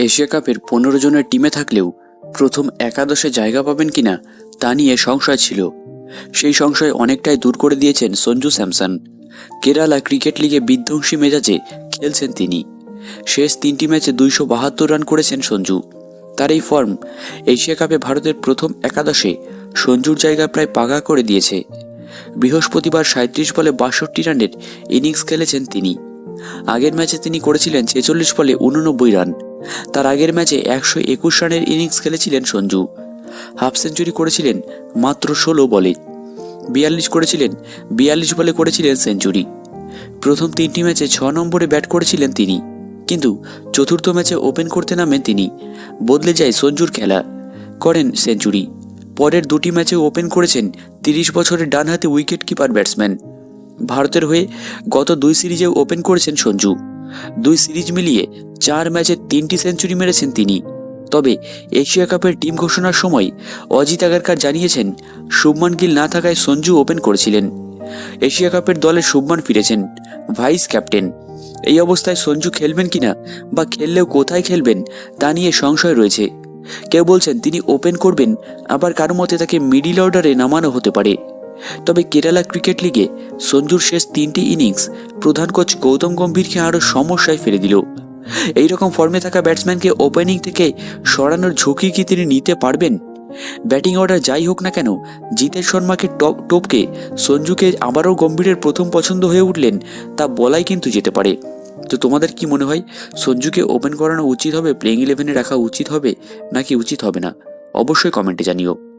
Asia কাপের 15 জনের টিমে থাকলেও প্রথম একাদশে জায়গা পাবেন কিনা তা নিয়ে সংশয় ছিল। সেই সংশয় অনেকটাই দূর করে দিয়েছেন সঞ্জু স্যামসন। কেরালা ক্রিকেট লিগে বিধ্বংসী মেজাজে খেলছেন তিনি। শেষ 3টি ম্যাচে 272 রান করেছেন সঞ্জু। তার এই ফর্ম এশিয়া কাপে ভারতের প্রথম একাদশে সঞ্জুর জায়গা প্রায় পাকা করে দিয়েছে। বৃহস্পতিবার 37 বলে 62 রানের ইনিংস খেলেছেন তিনি। আগের ম্যাচে তিনি করেছিলেন 46 বলে 89 রান। তার আগের ম্যাচে 121 রানের ইনিংস খেলেছিলেন সঞ্জু। হাফ সেঞ্চুরি করেছিলেন মাত্র 16 বলে। 42 বলে করেছিলেন সেঞ্চুরি। প্রথম 3টি ম্যাচে 6 নম্বরে ব্যাট করেছিলেন তিনি, কিন্তু চতুর্থ ম্যাচে ওপেন করতে নামেন তিনি। বদলে যায় সঞ্জুর খেলা, করেন সেঞ্চুরি। পরের 2টি ম্যাচে ওপেন করেছেন 30 বছরের ডানহাতি উইকেট কিপার ব্যাটসম্যান। ভারতের হয়ে গত 2 সিরিজেও ওপেন করেছেন সঞ্জু। 2 সিরিজ মিলিয়ে 4 ম্যাচে 3টি সেঞ্চুরি মেরেছেন তিনি। তবে এশিয়া কাপের টিম ঘোষণার সময় অজিত আগারকার জানিয়েছেন, শুভমান গিল না থাকায় সঞ্জু ওপেন করেছিলেন। এশিয়া কাপের দলে শুভমান ফিরেছেন, ভাইস ক্যাপ্টেন। এই অবস্থায় সঞ্জু খেলবেন কিনা বা খেললেও কোথায় খেলবেন তা নিয়ে সংশয় রয়েছে। কেউ বলছেন তিনি ওপেন করবেন, আবার কারো মতে তাকে মিডিল অর্ডারে নামানো হতে পারে। তবে কেরালা ক্রিকেট লিগে সঞ্জুর শেষ 3টি ইনিংস প্রধান কোচ গৌতম গম্ভীরকে আরও সমস্যায় ফেলে দিল। এইরকম ফর্মে থাকা ব্যাটসম্যানকে ওপেনিং থেকে সরানোর ঝুঁকি কি তিনি নিতে পারবেন? ব্যাটিং অর্ডার যাই হোক না কেন, জিতেশ শর্মাকে টপকে সঞ্জুকে আবারও গম্ভীরের প্রথম পছন্দ হয়ে উঠলেন তা বলাই কিন্তু যেতে পারে। তো তোমাদের কি মনে হয়, সঞ্জুকে ওপেন করানো উচিত হবে, প্লেইং 11-এ রাখা উচিত হবে নাকি উচিত হবে না? অবশ্যই কমেন্টে জানিও।